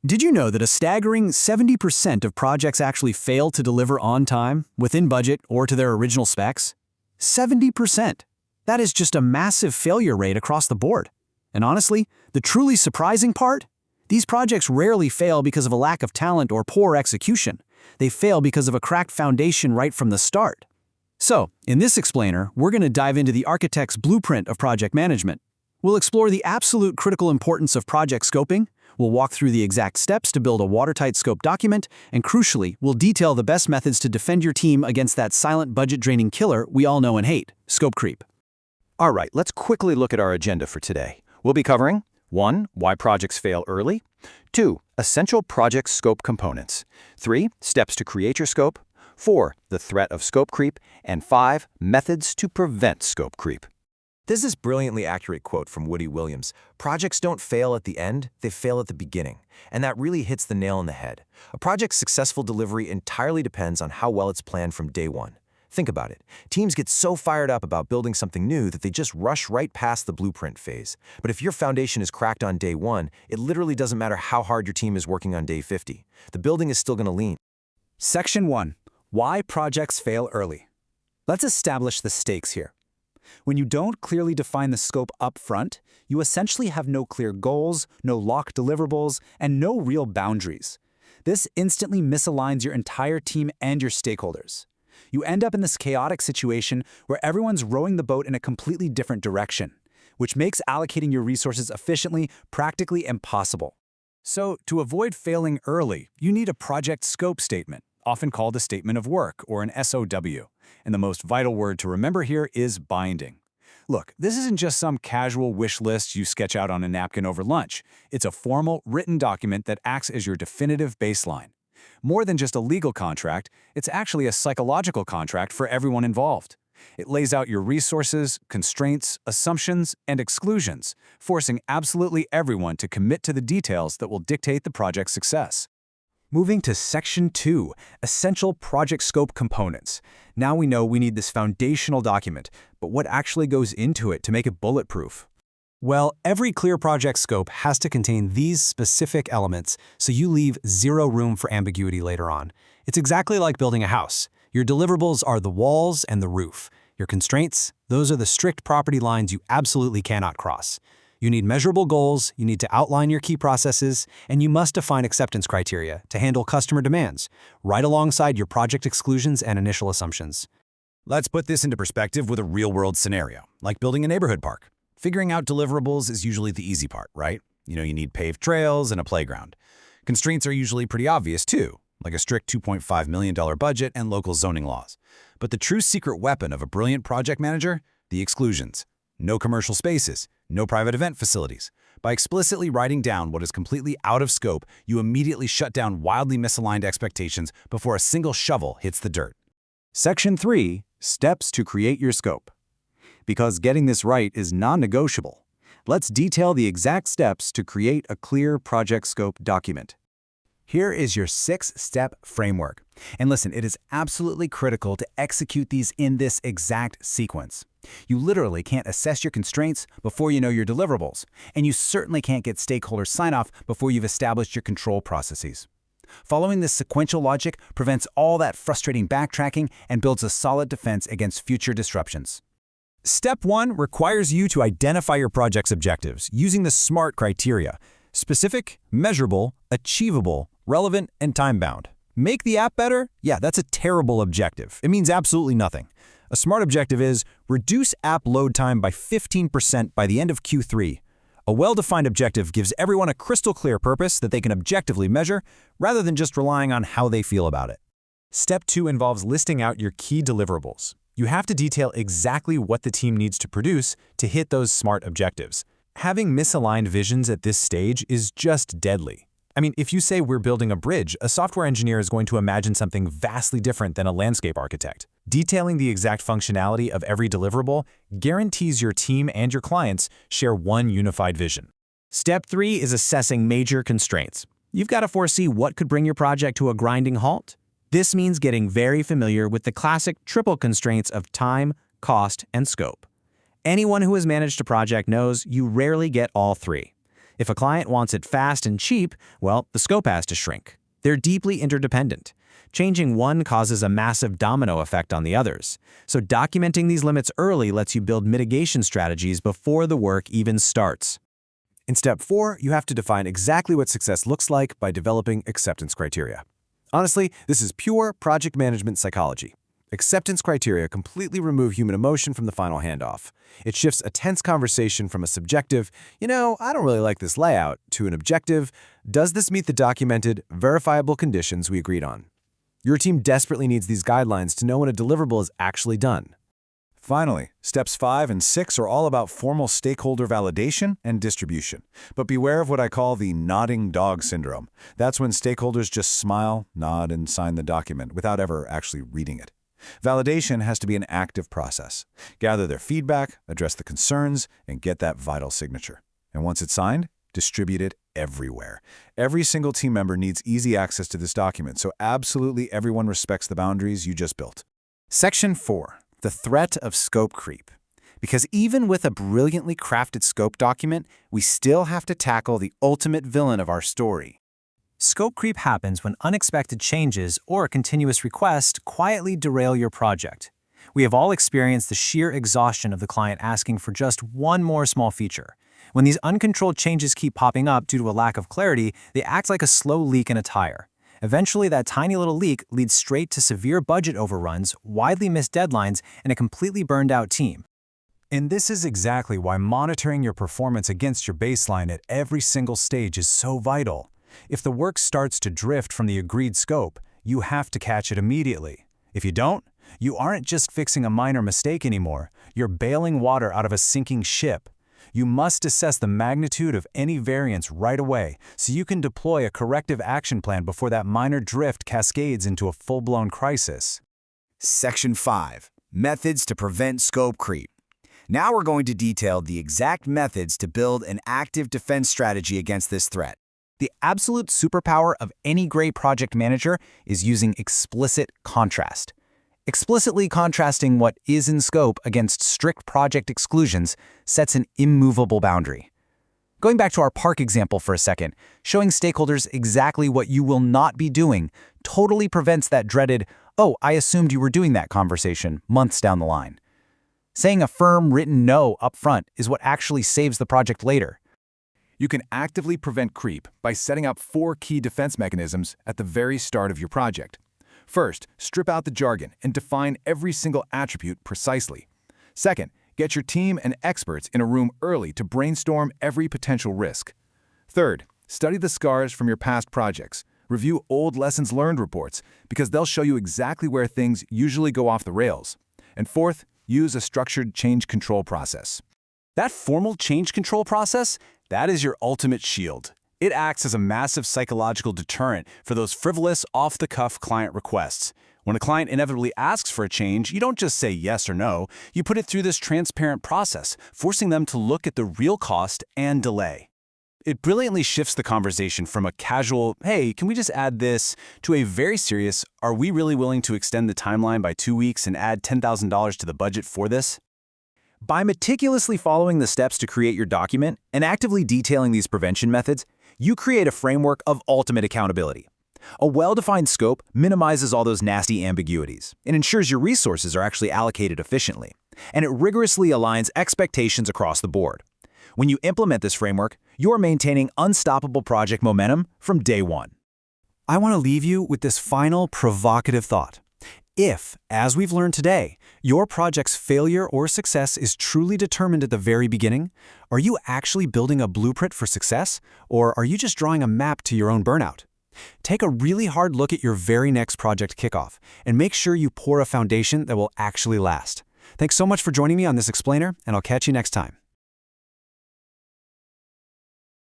Did you know that a staggering 70% of projects actually fail to deliver on time, within budget, or to their original specs? 70%. That is just a massive failure rate across the board. And honestly, the truly surprising part? These projects rarely fail because of a lack of talent or poor execution. They fail because of a cracked foundation right from the start. So, in this explainer, we're going to dive into the architect's blueprint of project management. We'll explore the absolute critical importance of project scoping. We'll walk through the exact steps to build a watertight scope document, and crucially, we'll detail the best methods to defend your team against that silent budget-draining killer we all know and hate, scope creep. All right, let's quickly look at our agenda for today. We'll be covering 1. Why projects fail early. 2. Essential project scope components. 3. Steps to create your scope. 4. The threat of scope creep. And 5. Methods to prevent scope creep. There's this brilliantly accurate quote from Woody Williams: "Projects don't fail at the end, they fail at the beginning." And that really hits the nail on the head. A project's successful delivery entirely depends on how well it's planned from day one. Think about it. Teams get so fired up about building something new that they just rush right past the blueprint phase. But if your foundation is cracked on day one, it literally doesn't matter how hard your team is working on day 50. The building is still going to lean. Section 1. Why projects fail early. Let's establish the stakes here. When you don't clearly define the scope up front, you essentially have no clear goals, no locked deliverables, and no real boundaries. This instantly misaligns your entire team and your stakeholders. You end up in this chaotic situation where everyone's rowing the boat in a completely different direction, which makes allocating your resources efficiently practically impossible. So, to avoid failing early, you need a project scope statement, often called a statement of work or an SOW. And the most vital word to remember here is binding. Look, this isn't just some casual wish list you sketch out on a napkin over lunch. It's a formal, written document that acts as your definitive baseline. More than just a legal contract, it's actually a psychological contract for everyone involved. It lays out your resources, constraints, assumptions, and exclusions, forcing absolutely everyone to commit to the details that will dictate the project's success. Moving to Section 2, Essential Project Scope Components. Now we know we need this foundational document, but what actually goes into it to make it bulletproof? Well, every clear project scope has to contain these specific elements so you leave zero room for ambiguity later on. It's exactly like building a house. Your deliverables are the walls and the roof. Your constraints, those are the strict property lines you absolutely cannot cross. You need measurable goals, you need to outline your key processes, and you must define acceptance criteria to handle customer demands, right alongside your project exclusions and initial assumptions. Let's put this into perspective with a real-world scenario, like building a neighborhood park. Figuring out deliverables is usually the easy part, right? You need paved trails and a playground. Constraints are usually pretty obvious too, like a strict $2.5 million budget and local zoning laws. But the true secret weapon of a brilliant project manager? The exclusions. No commercial spaces, no private event facilities. By explicitly writing down what is completely out of scope, you immediately shut down wildly misaligned expectations before a single shovel hits the dirt. Section 3. Steps to create your scope. Because getting this right is non-negotiable, let's detail the exact steps to create a clear project scope document. Here is your 6-step framework. And listen, it is absolutely critical to execute these in this exact sequence. You literally can't assess your constraints before you know your deliverables, and you certainly can't get stakeholder sign-off before you've established your control processes. Following this sequential logic prevents all that frustrating backtracking and builds a solid defense against future disruptions. Step 1 requires you to identify your project's objectives using the SMART criteria: specific, measurable, achievable, relevant, and time-bound. Make the app better? Yeah, that's a terrible objective. It means absolutely nothing. A SMART objective is reduce app load time by 15% by the end of Q3. A well-defined objective gives everyone a crystal clear purpose that they can objectively measure, rather than just relying on how they feel about it. Step 2 involves listing out your key deliverables. You have to detail exactly what the team needs to produce to hit those SMART objectives. Having misaligned visions at this stage is just deadly. I mean, if you say we're building a bridge, a software engineer is going to imagine something vastly different than a landscape architect. Detailing the exact functionality of every deliverable guarantees your team and your clients share one unified vision. Step 3 is assessing major constraints. You've got to foresee what could bring your project to a grinding halt. This means getting very familiar with the classic triple constraints of time, cost, and scope. Anyone who has managed a project knows you rarely get all three. If a client wants it fast and cheap, well, the scope has to shrink. They're deeply interdependent. Changing one causes a massive domino effect on the others. So documenting these limits early lets you build mitigation strategies before the work even starts. In step 4, you have to define exactly what success looks like by developing acceptance criteria. Honestly, this is pure project management psychology. Acceptance criteria completely remove human emotion from the final handoff. It shifts a tense conversation from a subjective, I don't really like this layout, to an objective, does this meet the documented, verifiable conditions we agreed on? Your team desperately needs these guidelines to know when a deliverable is actually done. Finally, steps 5 and 6 are all about formal stakeholder validation and distribution. But beware of what I call the nodding dog syndrome. That's when stakeholders just smile, nod, and sign the document without ever actually reading it. Validation has to be an active process. Gather their feedback, address the concerns, and get that vital signature. And once it's signed, distribute it everywhere. Every single team member needs easy access to this document, so absolutely everyone respects the boundaries you just built. Section 4. The threat of scope creep. Because even with a brilliantly crafted scope document, we still have to tackle the ultimate villain of our story. Scope creep happens when unexpected changes or a continuous request quietly derail your project. We have all experienced the sheer exhaustion of the client asking for just one more small feature. When these uncontrolled changes keep popping up due to a lack of clarity, they act like a slow leak in a tire. Eventually, that tiny little leak leads straight to severe budget overruns, widely missed deadlines, and a completely burned-out team. And this is exactly why monitoring your performance against your baseline at every single stage is so vital. If the work starts to drift from the agreed scope, you have to catch it immediately. If you don't, you aren't just fixing a minor mistake anymore, you're bailing water out of a sinking ship. You must assess the magnitude of any variance right away so you can deploy a corrective action plan before that minor drift cascades into a full-blown crisis. Section 5. Methods to prevent scope creep. Now we're going to detail the exact methods to build an active defense strategy against this threat. The absolute superpower of any great project manager is using explicit contrast. Explicitly contrasting what is in scope against strict project exclusions sets an immovable boundary. Going back to our park example for a second, showing stakeholders exactly what you will not be doing totally prevents that dreaded, "Oh, I assumed you were doing that" conversation months down the line. Saying a firm written no up front is what actually saves the project later. You can actively prevent creep by setting up 4 key defense mechanisms at the very start of your project. First, strip out the jargon and define every single attribute precisely. Second, get your team and experts in a room early to brainstorm every potential risk. Third, study the scars from your past projects. Review old lessons learned reports because they'll show you exactly where things usually go off the rails. And fourth, use a structured change control process. That formal change control process, that is your ultimate shield. It acts as a massive psychological deterrent for those frivolous, off-the-cuff client requests. When a client inevitably asks for a change, you don't just say yes or no, you put it through this transparent process, forcing them to look at the real cost and delay. It brilliantly shifts the conversation from a casual, "Hey, can we just add this?" to a very serious, "Are we really willing to extend the timeline by 2 weeks and add $10,000 to the budget for this?" By meticulously following the steps to create your document and actively detailing these prevention methods, you create a framework of ultimate accountability. A well-defined scope minimizes all those nasty ambiguities and ensures your resources are actually allocated efficiently, and it rigorously aligns expectations across the board. When you implement this framework, you're maintaining unstoppable project momentum from day one. I want to leave you with this final provocative thought. If, as we've learned today, your project's failure or success is truly determined at the very beginning, are you actually building a blueprint for success, or are you just drawing a map to your own burnout? Take a really hard look at your very next project kickoff, and make sure you pour a foundation that will actually last. Thanks so much for joining me on this explainer, and I'll catch you next time.